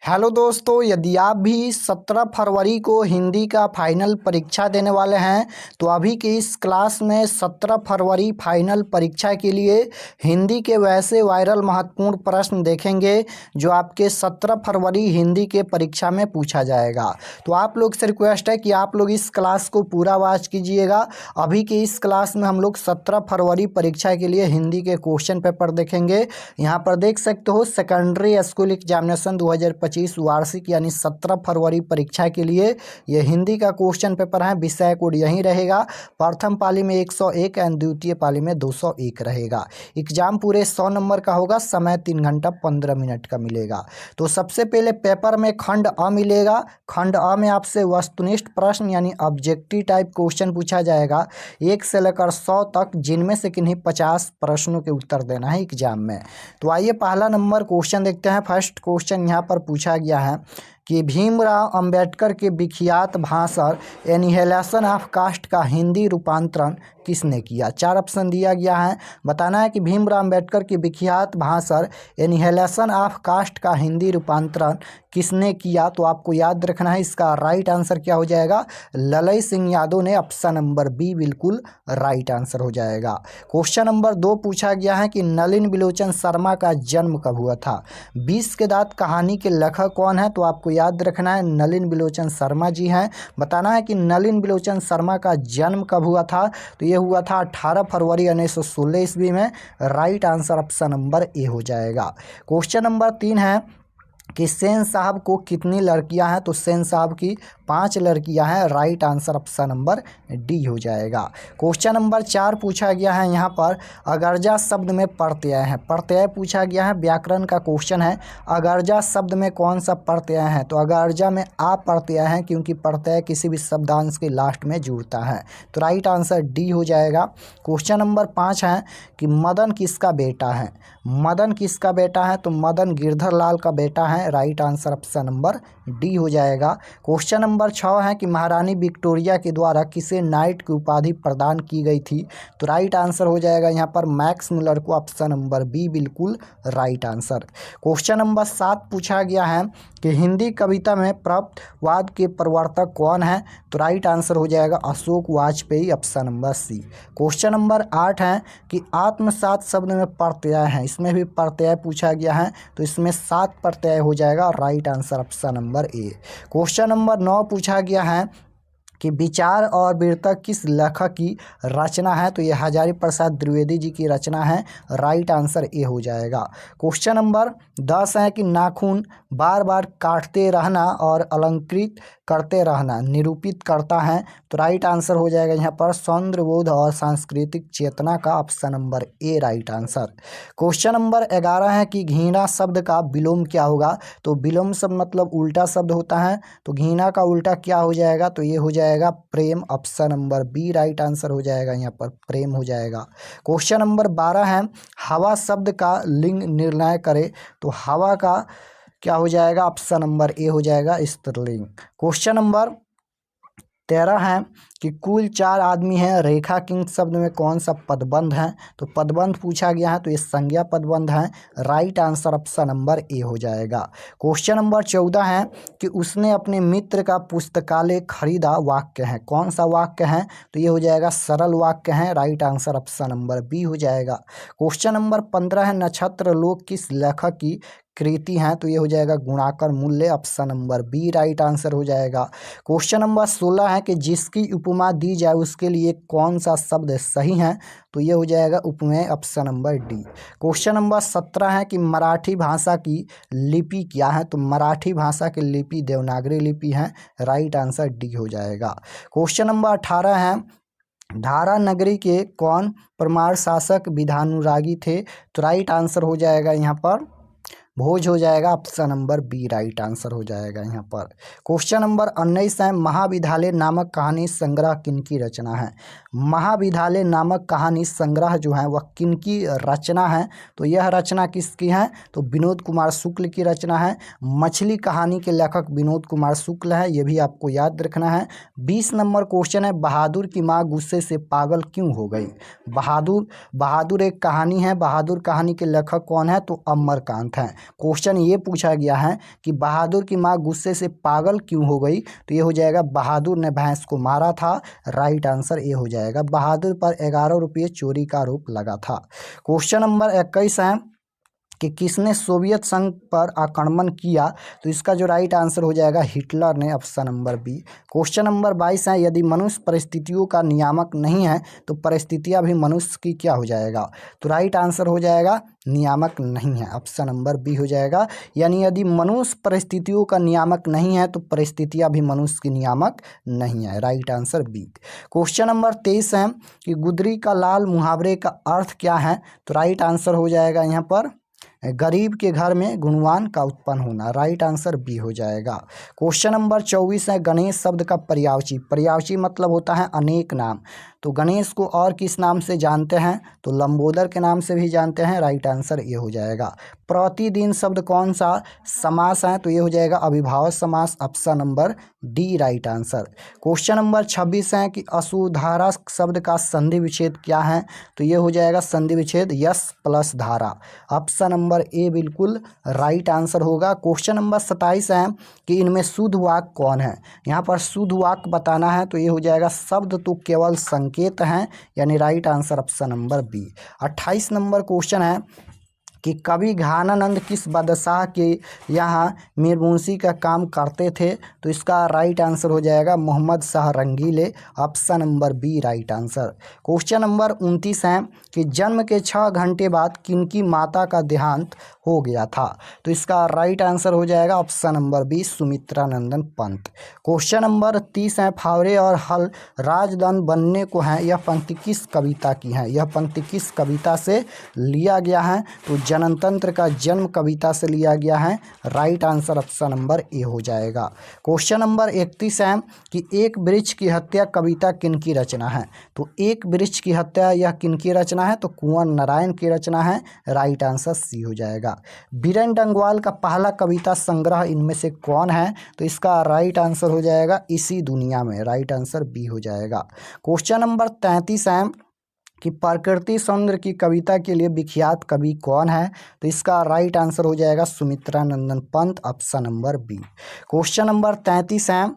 Hello दोस्तों, यदि आप भी 17 फरवरी को हिंदी का फाइनल परीक्षा देने वाले हैं तो अभी के इस क्लास में 17 फरवरी फाइनल परीक्षा के लिए हिंदी के वैसे वायरल महत्वपूर्ण प्रश्न देखेंगे जो आपके 17 फरवरी हिंदी के परीक्षा में पूछा जाएगा। तो आप लोग से रिक्वेस्ट है कि आप लोग इस क्लास को पूरा वॉच कीजिएगा। अभी के इस क्लास में हम लोग 17 फरवरी परीक्षा के लिए हिंदी के क्वेश्चन पेपर देखेंगे। यहाँ पर देख सकते हो सेकेंडरी स्कूल एग्जामिनेशन 2025 वार्षिक यानी 17 फरवरी परीक्षा के लिए ये हिंदी का क्वेश्चन पेपर है। विषय कोड यही रहेगा। प्रथम पाली में 101 एंड द्वितीय पाली में 201 रहेगा। एग्जाम पूरे 100 नंबर का होगा। समय 3 घंटा 15 मिनट का मिलेगा। तो सबसे पहले पेपर में खंड अ मिलेगा। खंड अ में आपसे वस्तुनिष्ठ प्रश्न यानी ऑब्जेक्टिव टाइप क्वेश्चन पूछा जाएगा 1 से लेकर 100 तक, जिनमें से किन्हीं 50 प्रश्नों के उत्तर देना है एग्जाम में। तो आइए पहला नंबर क्वेश्चन देखते हैं। फर्स्ट क्वेश्चन यहाँ पर पूछा गया है कि भीमराव अंबेडकर के विख्यात भाषण एनिहिलेशन ऑफ कास्ट का हिंदी रूपांतरण किसने किया। 4 ऑप्शन दिया गया है। बताना है कि भीमराव अंबेडकर के विख्यात भाषण एनिहिलेशन ऑफ कास्ट का हिंदी रूपांतरण किसने किया। तो आपको याद रखना है इसका राइट आंसर क्या हो जाएगा, ललई सिंह यादव ने। ऑप्शन नंबर बी बिल्कुल राइट आंसर हो जाएगा। क्वेश्चन नंबर 2 पूछा गया है कि नलिन बिलोचन शर्मा का जन्म कब हुआ था। 20 के दांत कहानी के लेखक कौन है। तो आपको याद रखना है नलिन बिलोचन शर्मा जी हैं। बताना है कि नलिन बिलोचन शर्मा का जन्म कब हुआ था। तो ये हुआ था 18 फरवरी 1916 ईस्वी में। राइट आंसर ऑप्शन नंबर ए हो जाएगा। क्वेश्चन नंबर 3 है कि सेन साहब को कितनी लड़कियां हैं। तो सेन साहब की 5 लड़कियां हैं। Right answer option number D हो जाएगा। क्वेश्चन नंबर 4 पूछा गया है यहाँ पर अगरजा शब्द में प्रत्यय है। प्रत्यय पूछा गया है, व्याकरण का क्वेश्चन है। अगरजा शब्द में कौन सा प्रत्यय है। तो अगरजा में आ प्रत्यय है, क्योंकि प्रत्यय किसी भी शब्दांश के लास्ट में जुड़ता है। तो राइट आंसर डी हो जाएगा। क्वेश्चन नंबर 5 है कि मदन किसका बेटा है। मदन किसका बेटा है। तो मदन गिरधर लाल का बेटा है। Right answer option number D हो जाएगा। क्वेश्चन नंबर 6 है कि महारानी विक्टोरिया के द्वारा किसे नाइट की उपाधि प्रदान की गई थी। तो राइट आंसर हो जाएगा यहाँ पर मैक्स मुलर को। ऑप्शन नंबर बी बिल्कुल राइट आंसर। क्वेश्चन नंबर 7 पूछा गया है कि हिंदी कविता में प्रपवाद के प्रवर्तक कौन है। तो राइट आंसर हो जाएगा Ashok Vajpeyi. Option number C. Question number 8 है कि आत्मसात शब्द में प्रत्यय है। इसमें भी प्रत्यय पूछा गया है, तो इसमें 7 प्रत्यय हो जाएगा। Right answer option number A. Question number 9 पूछा गया है कि विचार और वीरता किस लेखक की रचना है। तो ये हजारी प्रसाद द्विवेदी जी की रचना है। राइट आंसर ए हो जाएगा। क्वेश्चन नंबर 10 है कि नाखून बार बार काटते रहना और अलंकृत करते रहना निरूपित करता है। तो राइट आंसर हो जाएगा यहाँ पर सौंदर्यबोध और सांस्कृतिक चेतना का। Option number A right answer. Question number 11 है कि घृणा शब्द का विलोम क्या होगा। तो विलोम शब्द मतलब उल्टा शब्द होता है। तो घृणा का उल्टा क्या हो जाएगा। तो ये हो जाएगा Prem. Option number B right answer हो जाएगा। यहाँ पर प्रेम हो जाएगा। क्वेश्चन नंबर 12 है हवा शब्द का लिंग निर्णय करे। तो हवा का क्या हो जाएगा। ऑप्शन नंबर ए हो जाएगा स्त्रीलिंग। क्वेश्चन नंबर 13 है कि कुल 4 आदमी हैं। रेखा किंग शब्द में कौन सा पदबंध है। तो पदबंध पूछा गया है, तो ये संज्ञा पदबंध है। राइट आंसर ऑप्शन नंबर ए हो जाएगा। क्वेश्चन नंबर 14 है कि उसने अपने मित्र का पुस्तकालय खरीदा। वाक्य है, कौन सा वाक्य है। तो ये हो जाएगा सरल वाक्य है। Right answer option number B हो जाएगा। क्वेश्चन नंबर 15 है नक्षत्र लोक किस लेखक की कृति हैं। तो ये हो जाएगा गुणाकर मूल्य। Option number B right answer हो जाएगा। क्वेश्चन नंबर 16 है कि जिसकी उपमा दी जाए उसके लिए कौन सा शब्द सही है। तो ये हो जाएगा उपमेय। Option number D. Question number 17 है कि मराठी भाषा की लिपि क्या है। तो मराठी भाषा की लिपि देवनागरी लिपि है। राइट आंसर डी हो जाएगा। क्वेश्चन नंबर 18 है धारा नगरी के कौन परमार शासक विधानुरागी थे। तो राइट आंसर हो जाएगा यहाँ पर भोज हो जाएगा। Option number B right answer हो जाएगा यहाँ पर। क्वेश्चन नंबर 19 है महाविद्यालय नामक कहानी संग्रह किनकी रचना है। महाविद्यालय नामक कहानी संग्रह जो है वह किनकी रचना है। तो यह रचना किसकी है। तो विनोद कुमार शुक्ल की रचना है। मछली कहानी के लेखक विनोद कुमार शुक्ल है, ये भी आपको याद रखना है। 20 नंबर क्वेश्चन है बहादुर की माँ गुस्से से पागल क्यों हो गई। बहादुर एक कहानी है। बहादुर कहानी के लेखक कौन है। तो अमरकांत हैं। क्वेश्चन ये पूछा गया है कि बहादुर की माँ गुस्से से पागल क्यों हो गई, तो ये हो जाएगा बहादुर ने भैंस को मारा था। राइट आंसर ये हो जाएगा। बहादुर पर 11 रुपये चोरी का आरोप लगा था। क्वेश्चन नंबर 21 है कि किसने सोवियत संघ पर आक्रमण किया, तो इसका जो राइट आंसर हो जाएगा हिटलर ने, option number B. Question number 22 है यदि मनुष्य परिस्थितियों का नियामक नहीं है तो परिस्थितियां भी मनुष्य की क्या हो जाएगा, तो राइट आंसर हो जाएगा नियामक नहीं है, ऑप्शन नंबर बी हो जाएगा। यानी यदि मनुष्य परिस्थितियों का नियामक नहीं है तो परिस्थितियां भी मनुष्य की नियामक नहीं है, right answer B. Question number 23 है कि गुदरी का लाल मुहावरे का अर्थ क्या है, तो राइट आंसर हो जाएगा यहाँ पर गरीब के घर में गुणवान का उत्पन्न होना, राइट आंसर बी हो जाएगा। क्वेश्चन नंबर 24 है गणेश शब्द का पर्यायवाची, पर्यायवाची मतलब होता है अनेक नाम, तो गणेश को और किस नाम से जानते हैं, तो लंबोदर के नाम से भी जानते हैं, राइट आंसर ये हो जाएगा। प्रतिदिन शब्द कौन सा समास है, तो ये हो जाएगा अविभाज्य समास, option number D right answer. Question number 26 है कि असुधारा शब्द का संधि विच्छेद क्या है, तो ये हो जाएगा संधि विच्छेद यस प्लस धारा, ऑप्शन नंबर ए बिल्कुल राइट आंसर होगा। क्वेश्चन नंबर 27 है कि इनमें शुद्ध वाक्य कौन है, यहाँ पर शुद्ध वाक्य बताना है, तो ये हो जाएगा शब्द तो केवल संकेत हैं, यानी right answer option number B. 28 number question है कि कवि घानानंद किस बादशाह के यहाँ मीरमुंशी का काम करते थे, तो इसका राइट आंसर हो जाएगा Mohammad Shah Rangile, option number B right answer. Question number 29 है कि जन्म के 6 घंटे बाद किनकी माता का देहांत हो गया था, तो इसका राइट आंसर हो जाएगा option number B Sumitra Nandan Pant. Question number 30 है फावड़े और हल राजदंड बनने को है, यह पंक्ति किस कविता की है, यह पंक्ति किस कविता से लिया गया है, तो जनतंत्र का जन्म कविता से लिया गया है, राइट आंसर ऑप्शन नंबर ए हो जाएगा। क्वेश्चन नंबर 31 है कि एक वृक्ष की हत्या कविता किनकी रचना है, तो एक वृक्ष की हत्या यह किनकी रचना है, तो कुंवर नारायण की रचना है, राइट आंसर सी हो जाएगा। बीरेन डंगवाल का पहला कविता संग्रह इनमें से कौन है, तो इसका राइट आंसर हो जाएगा इसी दुनिया में, राइट आंसर बी हो जाएगा। क्वेश्चन नंबर 33 है कि प्रकृति सौंदर्य की कविता के लिए विख्यात कवि कौन है, तो इसका राइट आंसर हो जाएगा Sumitra Nandan Pant, option number B. Question number 33 है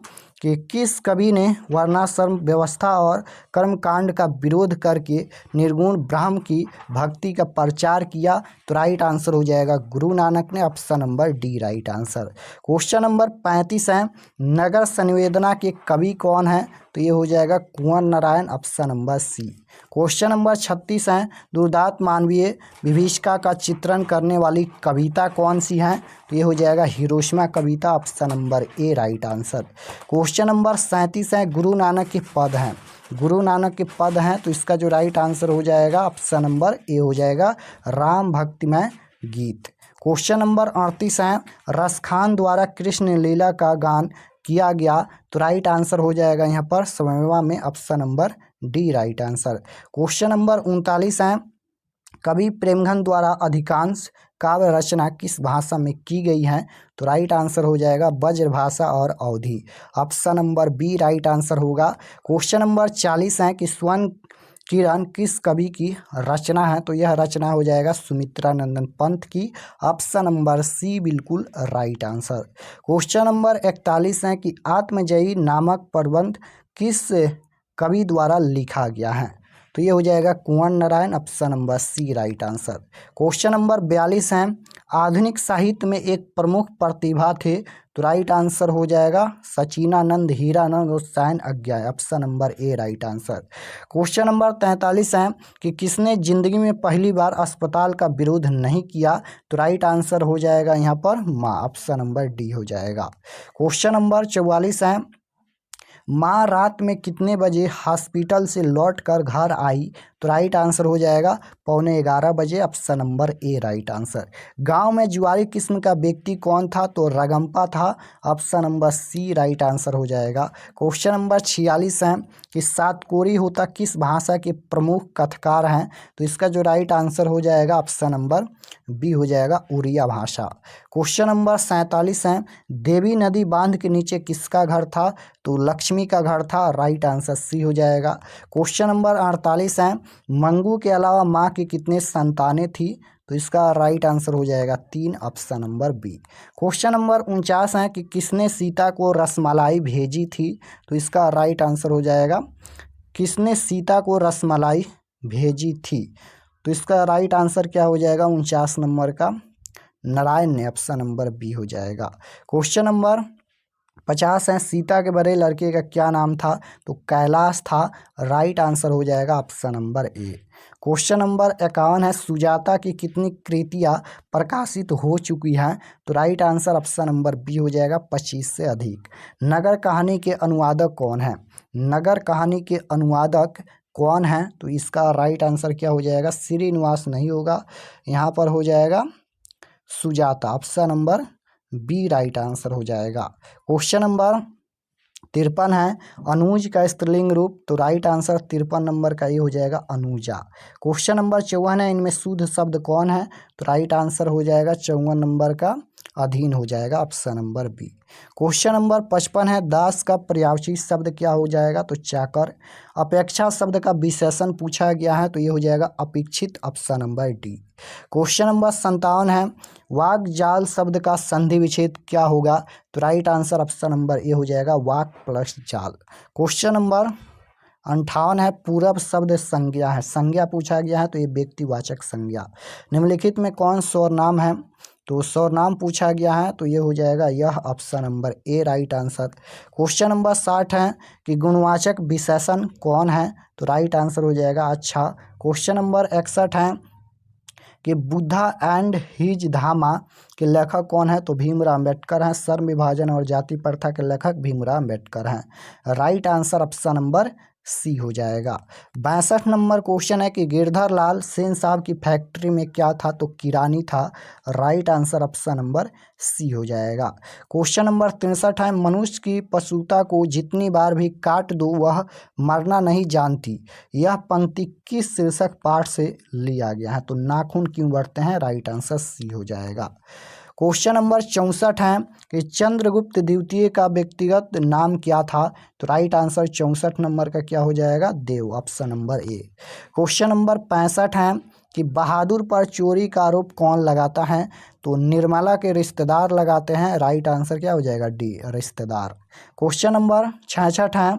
कि किस कवि ने वर्णाश्रम व्यवस्था और कर्मकांड का विरोध करके निर्गुण ब्रह्म की भक्ति का प्रचार किया, तो राइट आंसर हो जाएगा गुरु नानक ने, option number D right answer. Question number 35 है नगर संवेदना के कवि कौन है, तो ये हो जाएगा Kunwar Narayan, option number C. Question number 36 है दुर्दांत मानवीय विभीषिका का चित्रण करने वाली कविता कौन सी है, तो ये हो जाएगा Hiroshima Kavita, option number A right answer. Question number 37 है गुरु नानक के पद हैं, गुरु नानक के पद हैं, तो इसका जो राइट आंसर हो जाएगा ऑप्शन नंबर ए हो जाएगा राम भक्तिमय गीत। क्वेश्चन नंबर 38 है रसखान द्वारा कृष्ण लीला का गान किया गया, तो राइट आंसर हो जाएगा यहाँ पर स्वयंवा में, option number D right answer. Question number 39 है कवि प्रेमचंद द्वारा अधिकांश काव्य रचना किस भाषा में की गई है, तो राइट आंसर हो जाएगा ब्रजभाषा और Awadhi, option number B right answer होगा। क्वेश्चन नंबर 40 है कि स्वर्ण किरण किस कवि की रचना है, तो यह रचना हो जाएगा सुमित्रा नंदन पंत की, ऑप्शन नंबर सी बिल्कुल राइट आंसर। क्वेश्चन नंबर 41 है कि आत्मजयी नामक प्रबंध किस कवि द्वारा लिखा गया है, तो ये हो जाएगा Kunwar Narayan, option number C right answer. Question number 42 है आधुनिक साहित्य में एक प्रमुख प्रतिभा थे, तो राइट आंसर हो जाएगा सचिनानंद, हीरानंद और Sain Agyeya, option number A right answer. Question number 43 है कि किसने जिंदगी में पहली बार अस्पताल का विरोध नहीं किया, तो राइट आंसर हो जाएगा यहाँ पर माँ, ऑप्शन नंबर डी हो जाएगा। क्वेश्चन नंबर 44 है माँ रात में कितने बजे हॉस्पिटल से लौटकर घर आई, तो राइट आंसर हो जाएगा 11:15 बजे, option number A right answer. गांव में जुआरी किस्म का व्यक्ति कौन था, तो रगम्पा था, option number C right answer हो जाएगा। क्वेश्चन नंबर 46 है कि सातकोरी होता किस भाषा के प्रमुख कथकार हैं, तो इसका जो राइट आंसर हो जाएगा ऑप्शन नंबर बी हो जाएगा उड़िया भाषा। क्वेश्चन नंबर 47 है देवी नदी बांध के नीचे किसका घर था, तो लक्ष्मी का घर था, राइट आंसर सी हो जाएगा। क्वेश्चन नंबर 48 है मंगू के अलावा माँ की कितने संतानें थी, तो इसका राइट आंसर हो जाएगा 3 option number B. Question number 49 है कि किसने सीता को रसमलाई भेजी थी, तो इसका राइट आंसर हो जाएगा किसने सीता को रसमलाई भेजी थी, तो इसका राइट आंसर क्या हो जाएगा 49 नंबर का नारायण ने, ऑप्शन नंबर बी हो जाएगा। क्वेश्चन नंबर 50 है सीता के बड़े लड़के का क्या नाम था, तो कैलाश था, राइट आंसर हो जाएगा option number A. Question number 51 है सुजाता की कितनी कृतियाँ प्रकाशित हो चुकी हैं, तो right answer option number B हो जाएगा 25 से अधिक। नगर कहानी के अनुवादक कौन है, नगर कहानी के अनुवादक कौन है, तो इसका राइट आंसर क्या हो जाएगा श्रीनिवास नहीं होगा, यहाँ पर हो जाएगा Sujata, option number B right answer हो जाएगा। क्वेश्चन नंबर 53 है अनुज का स्त्रीलिंग रूप, तो राइट आंसर 53 नंबर का ये हो जाएगा अनुजा। क्वेश्चन नंबर 54 है इनमें शुद्ध शब्द कौन है, तो राइट आंसर हो जाएगा 54 नंबर का अधीन हो जाएगा, option number B. Question number 55 है दास का पर्यायवाची शब्द क्या हो जाएगा, तो चाकर। अपेक्षा शब्द का विशेषण पूछा गया है, तो ये हो जाएगा अपेक्षित, option number D. Question number 57 है वाक जाल शब्द का संधि विच्छेद क्या होगा, तो राइट आंसर ऑप्शन नंबर ए हो जाएगा वाक प्लस जाल। क्वेश्चन नंबर 58 है पूरब शब्द संज्ञा है, संज्ञा पूछा गया है, तो ये व्यक्तिवाचक संज्ञा। निम्नलिखित में कौन सर्वनाम है, तो सर्वनाम पूछा गया है, तो ये हो जाएगा यह, option number A right answer. Question number 60 है कि गुणवाचक विशेषण कौन है, तो राइट आंसर हो जाएगा अच्छा। क्वेश्चन नंबर 61 है कि बुद्धा एंड हिज धामा के लेखक कौन है, तो भीमराव अम्बेडकर हैं। श्रम विभाजन और जाति प्रथा के लेखक भीमराव अम्बेडकर हैं, right answer option number C हो जाएगा। 62 नंबर क्वेश्चन है कि गिरधर लाल सेन साहब की फैक्ट्री में क्या था, तो किरानी था, right answer option number C हो जाएगा। क्वेश्चन नंबर 63 है मनुष्य की पशुता को जितनी बार भी काट दो वह मरना नहीं जानती, यह पंक्ति किस शीर्षक पाठ से लिया गया है, तो नाखून क्यों बढ़ते हैं, राइट आंसर सी हो जाएगा। क्वेश्चन नंबर 64 है कि चंद्रगुप्त द्वितीय का व्यक्तिगत नाम क्या था, तो राइट आंसर 64 नंबर का क्या हो जाएगा Dev, option number A. Question number 65 है कि बहादुर पर चोरी का आरोप कौन लगाता है, तो निर्मला के रिश्तेदार लगाते हैं, राइट आंसर क्या हो जाएगा डी रिश्तेदार। क्वेश्चन नंबर 66 है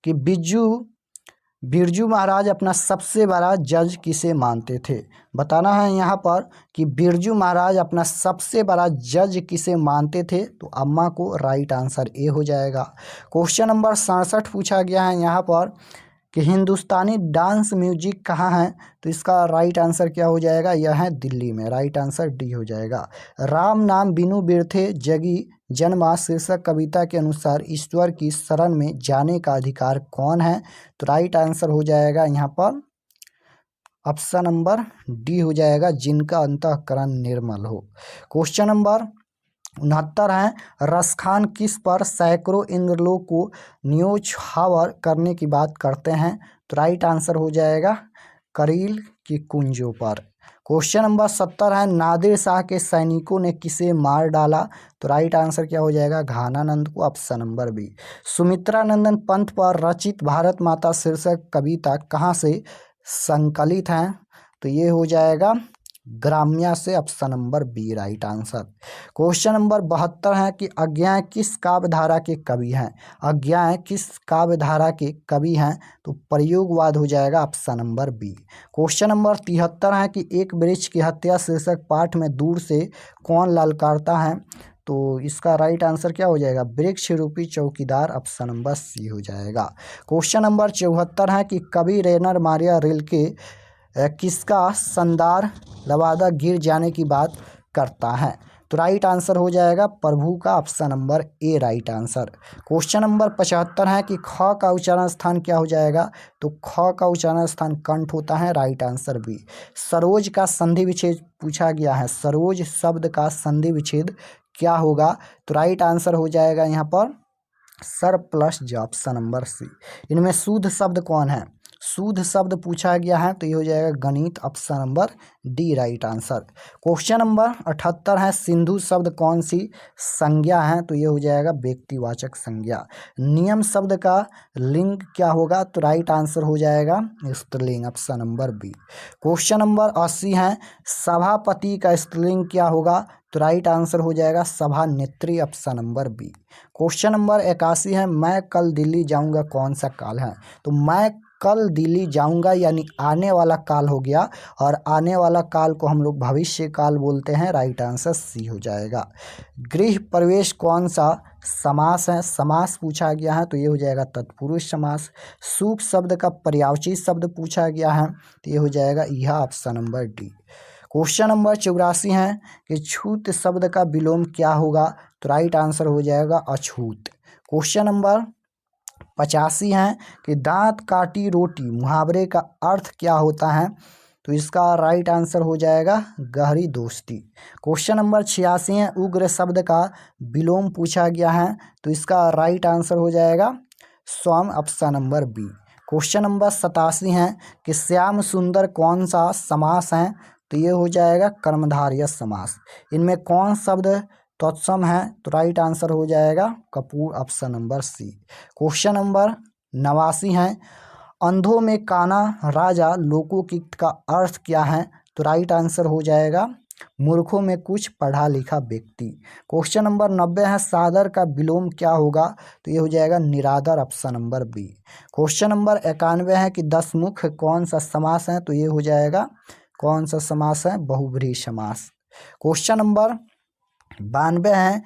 कि बिरजू महाराज अपना सबसे बड़ा जज किसे मानते थे, बताना है यहाँ पर कि बिरजू महाराज अपना सबसे बड़ा जज किसे मानते थे, तो अम्मा को, राइट आंसर ए हो जाएगा। क्वेश्चन नंबर 67 पूछा गया है यहाँ पर कि हिंदुस्तानी डांस म्यूजिक कहाँ है, तो इसका राइट आंसर क्या हो जाएगा, यह है दिल्ली में, राइट आंसर डी हो जाएगा। राम नाम बिनु बिरथे जगी जन्मा शीर्षक कविता के अनुसार ईश्वर की शरण में जाने का अधिकार कौन है, तो राइट आंसर हो जाएगा यहाँ पर ऑप्शन नंबर डी हो जाएगा जिनका अंतःकरण निर्मल हो। क्वेश्चन नंबर 69 है रसखान किस पर सैकड़ों इंद्रलोक को न्योछावर करने की बात करते हैं, तो राइट आंसर हो जाएगा करील की कुंजों पर। क्वेश्चन नंबर 70 है नादिर शाह के सैनिकों ने किसे मार डाला, तो राइट आंसर क्या हो जाएगा घानानंद को, option number B. Sumitra Nandan Pant पर रचित भारत माता शीर्षक कविता कहाँ से संकलित है, तो ये हो जाएगा ग्राम्या से, option number B right answer. Question number 72 है कि अज्ञाय किस काव्य धारा के कवि हैं, अज्ञाय किस काव्य धारा के कवि हैं, तो प्रयोगवाद हो जाएगा, option number B. Question number 73 है कि एक वृक्ष की हत्या शीर्षक पाठ में दूर से कौन ललकारता है, तो इसका राइट आंसर क्या हो जाएगा वृक्ष रूपी चौकीदार, ऑप्शन नंबर सी हो जाएगा। क्वेश्चन नंबर 74 है कि कवि रेनर मारिया रिल्के किसका संदार लवादा गिर जाने की बात करता है, तो राइट आंसर हो जाएगा प्रभु का, option number A right answer. Question number 75 है कि ख का उच्चारण स्थान क्या हो जाएगा, तो ख का उच्चारण स्थान कंठ होता है, राइट आंसर बी। सरोज का संधि विच्छेद पूछा गया है, सरोज शब्द का संधि विच्छेद क्या होगा, तो राइट आंसर हो जाएगा यहाँ पर सर प्लस ज, ऑप्शन नंबर सी। इनमें शुद्ध शब्द कौन है, शुद्ध शब्द पूछा गया है तो ये हो जाएगा गणित, option number D right answer. Question number 78 है, सिंधु शब्द कौन सी संज्ञा है तो ये हो जाएगा व्यक्तिवाचक संज्ञा। नियम शब्द का लिंग क्या होगा तो राइट आंसर हो जाएगा स्त्रीलिंग, option number B. Question number 80 है, सभापति का स्त्रीलिंग क्या होगा तो राइट आंसर हो जाएगा सभानेत्री, option number B. Question number 81 है, मैं कल दिल्ली जाऊंगा कौन सा काल है तो मैं कल दिल्ली जाऊंगा यानी आने वाला काल हो गया, और आने वाला काल को हम लोग भविष्य काल बोलते हैं, राइट आंसर सी हो जाएगा। गृह प्रवेश कौन सा समास है, समास पूछा गया है तो ये हो जाएगा तत्पुरुष समास। सुख शब्द का पर्यायवाची शब्द पूछा गया है तो ये हो जाएगा यह, option number D. Question number 84 है कि छूत शब्द का विलोम क्या होगा तो राइट आंसर हो जाएगा अछूत। क्वेश्चन नंबर 85 है कि दांत काटी रोटी मुहावरे का अर्थ क्या होता है तो इसका राइट आंसर हो जाएगा गहरी दोस्ती। क्वेश्चन नंबर 86 है, उग्र शब्द का विलोम पूछा गया है तो इसका राइट आंसर हो जाएगा स्वयं, option number B. Question number 87 है कि श्याम सुंदर कौन सा समास है तो ये हो जाएगा कर्मधारय समास। इनमें कौन शब्द तत्सम है तो राइट आंसर हो जाएगा कपूर, option number C. Question number 89 है, अंधों में काना राजा लोकोकित का अर्थ क्या है तो राइट आंसर हो जाएगा मूर्खों में कुछ पढ़ा लिखा व्यक्ति। क्वेश्चन नंबर 90 है, सादर का विलोम क्या होगा तो ये हो जाएगा निरादर, option number B. Question number 91 है कि दसमुख कौन सा समास है तो ये हो जाएगा कौन सा समास है, बहुब्रीहि समास। क्वेश्चन नंबर 92 है,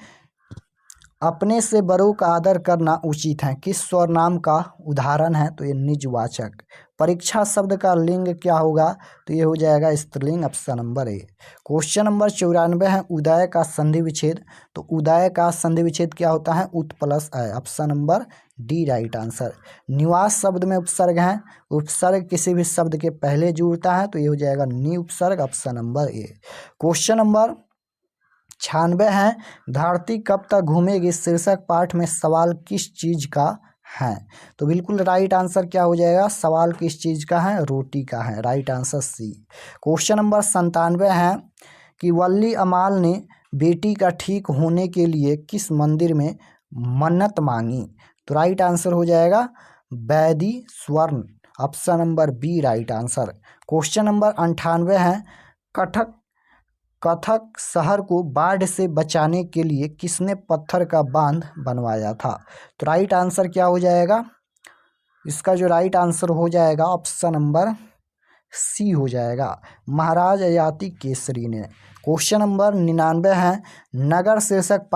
अपने से बड़ों का आदर करना उचित है किस स्वरनाम का उदाहरण है तो ये निजवाचक। परीक्षा शब्द का लिंग क्या होगा तो ये हो जाएगा स्त्रीलिंग, option number A. Question number 94 है, उदय का संधि विच्छेद तो उदय का संधि विच्छेद क्या होता है, उत प्लस अय, option number D right answer. निवास शब्द में उपसर्ग है, उपसर्ग किसी भी शब्द के पहले जुड़ता है तो ये हो जाएगा नि उपसर्ग, option number A. Question number 96 है, धरती कब तक घूमेगी शीर्षक पाठ में सवाल किस चीज का है तो बिल्कुल राइट आंसर क्या हो जाएगा, सवाल किस चीज का है, रोटी का है, right answer C. Question number 97 है कि वल्ली अमाल ने बेटी का ठीक होने के लिए किस मंदिर में मन्नत मांगी तो राइट आंसर हो जाएगा वैदी स्वर्ण, option number B right answer. Question number 98 है, कथक शहर को बाढ़ से बचाने के लिए किसने पत्थर का बांध बनवाया था तो राइट आंसर क्या हो जाएगा, इसका जो राइट आंसर हो जाएगा ऑप्शन नंबर सी हो जाएगा, महाराज ययाति केसरी ने। क्वेश्चन नंबर 99 है, नगर शीर्षक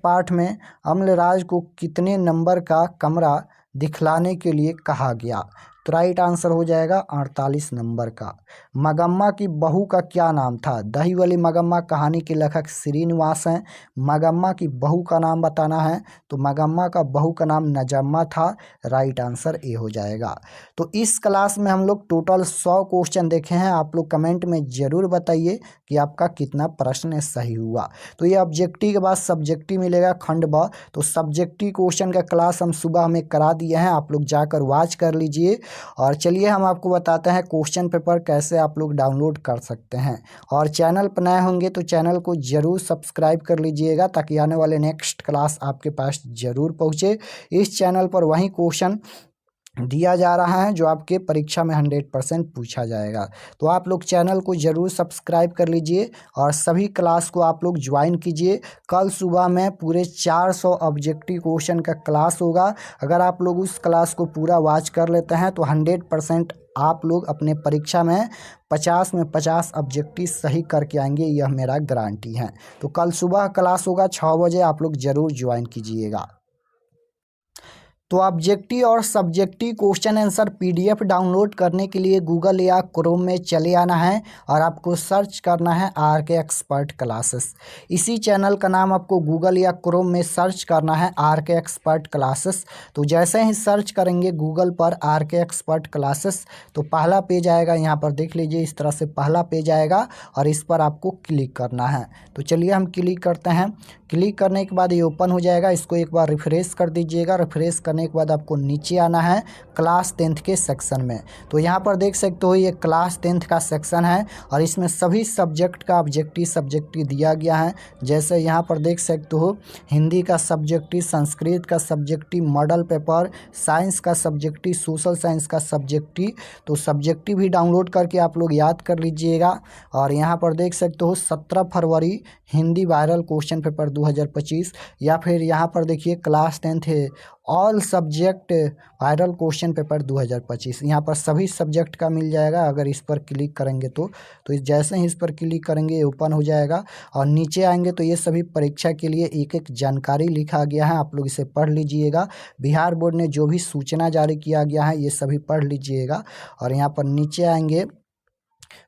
पाठ में अम्लराज को कितने नंबर का कमरा दिखलाने के लिए कहा गया तो राइट आंसर हो जाएगा 48 नंबर का। मगम्मा की बहू का क्या नाम था, दही वाली मगम्मा कहानी के लेखक श्रीनिवास हैं। मगम्मा की बहू का नाम बताना है तो मगम्मा का बहू का नाम नजम्मा था, राइट आंसर ए हो जाएगा। तो इस क्लास में हम लोग टोटल 100 क्वेश्चन देखे हैं, आप लोग कमेंट में ज़रूर बताइए कि आपका कितना प्रश्न सही हुआ। तो ये ऑब्जेक्टिव के बाद सब्जेक्टिव मिलेगा खंड ब, तो सब्जेक्टिव क्वेश्चन का क्लास हम सुबह में करा दिए हैं, आप लोग जाकर वॉच कर लीजिए। और चलिए हम आपको बताते हैं क्वेश्चन पेपर कैसे आप लोग डाउनलोड कर सकते हैं। और चैनल पर नए होंगे तो चैनल को ज़रूर सब्सक्राइब कर लीजिएगा ताकि आने वाले नेक्स्ट क्लास आपके पास ज़रूर पहुँचे। इस चैनल पर वही क्वेश्चन दिया जा रहा है जो आपके परीक्षा में 100% पूछा जाएगा। तो आप लोग चैनल को ज़रूर सब्सक्राइब कर लीजिए और सभी क्लास को आप लोग ज्वाइन कीजिए। कल सुबह में पूरे 400 ऑब्जेक्टिव क्वेश्चन का क्लास होगा। अगर आप लोग उस क्लास को पूरा वॉच कर लेते हैं तो 100% आप लोग अपने परीक्षा में 50 में 50 ऑब्जेक्टिव सही करके आएंगे, यह मेरा गारंटी है। तो कल सुबह क्लास होगा 6 बजे, आप लोग ज़रूर ज्वाइन कीजिएगा। तो ऑब्जेक्टिव और subjective question answer PDF download करने के लिए गूगल या क्रोम में चले आना है और आपको सर्च करना है आरके एक्सपर्ट क्लासेस। इसी चैनल का नाम आपको गूगल या क्रोम में सर्च करना है आरके एक्सपर्ट क्लासेस। तो जैसे ही सर्च करेंगे गूगल पर आरके एक्सपर्ट क्लासेस तो पहला पेज आएगा, यहाँ पर देख लीजिए इस तरह से पहला पेज आएगा और इस पर आपको क्लिक करना है। तो चलिए हम क्लिक करते हैं। क्लिक करने के बाद ये ओपन हो जाएगा, इसको एक बार रिफ्रेश कर दीजिएगा। रिफ्रेश करने के बाद आपको नीचे आना है क्लास 10th के सेक्शन में। तो यहाँ पर देख सकते हो ये क्लास 10th का सेक्शन है और इसमें सभी सब्जेक्ट का ऑब्जेक्टिव दिया गया है। जैसे यहाँ पर देख सकते हो हिंदी का सब्जेक्टिव, संस्कृत का सब्जेक्टिव, मॉडल पेपर, साइंस का सब्जेक्टिव, सोशल साइंस का सब्जेक्टिव। तो सब्जेक्टिव भी डाउनलोड करके आप लोग याद कर लीजिएगा। और यहाँ पर देख सकते हो 17 फरवरी हिंदी वायरल क्वेश्चन पेपर 2025, या फिर यहाँ पर देखिए क्लास 10th है all subject viral question paper 2025। यहाँ पर सभी सब्जेक्ट का मिल जाएगा। अगर इस पर क्लिक करेंगे तो जैसे ही इस पर क्लिक करेंगे ये ओपन हो जाएगा और नीचे आएंगे तो ये सभी परीक्षा के लिए एक एक जानकारी लिखा गया है, आप लोग इसे पढ़ लीजिएगा। बिहार बोर्ड ने जो भी सूचना जारी किया गया है ये सभी पढ़ लीजिएगा। और यहाँ पर नीचे आएंगे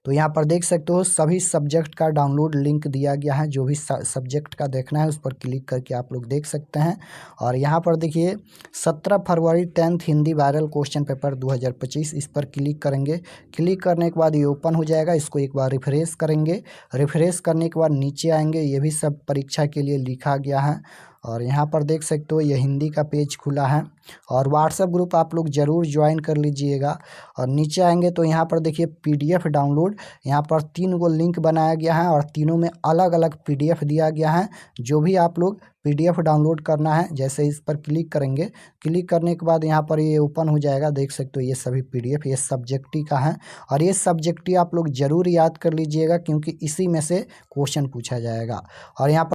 तो यहाँ पर देख सकते हो सभी सब्जेक्ट का डाउनलोड लिंक दिया गया है। जो भी सब्जेक्ट का देखना है उस पर क्लिक करके आप लोग देख सकते हैं। और यहाँ पर देखिए 17 फरवरी 10th Hindi viral question paper 2025, इस पर क्लिक करेंगे। क्लिक करने के बाद ये ओपन हो जाएगा। इसको एक बार रिफ्रेश करेंगे। रिफ्रेश करने के बाद नीचे आएंगे, ये भी सब परीक्षा के लिए लिखा गया है। और यहाँ पर देख सकते हो ये हिंदी का पेज खुला है। और व्हाट्सएप ग्रुप आप लोग ज़रूर ज्वाइन कर लीजिएगा। और नीचे आएंगे तो यहाँ पर देखिए PDF डाउनलोड, यहाँ पर 3 गो लिंक बनाया गया है और तीनों में अलग अलग PDF दिया गया है। जो भी आप लोग PDF डाउनलोड करना है, जैसे इस पर क्लिक करेंगे, क्लिक करने के बाद यहाँ पर ये ओपन हो जाएगा। देख सकते हो ये सभी PDF ये सब्जेक्टिव का है। और ये सब्जेक्टिव आप लोग ज़रूर याद कर लीजिएगा क्योंकि इसी में से क्वेश्चन पूछा जाएगा। और यहाँ पर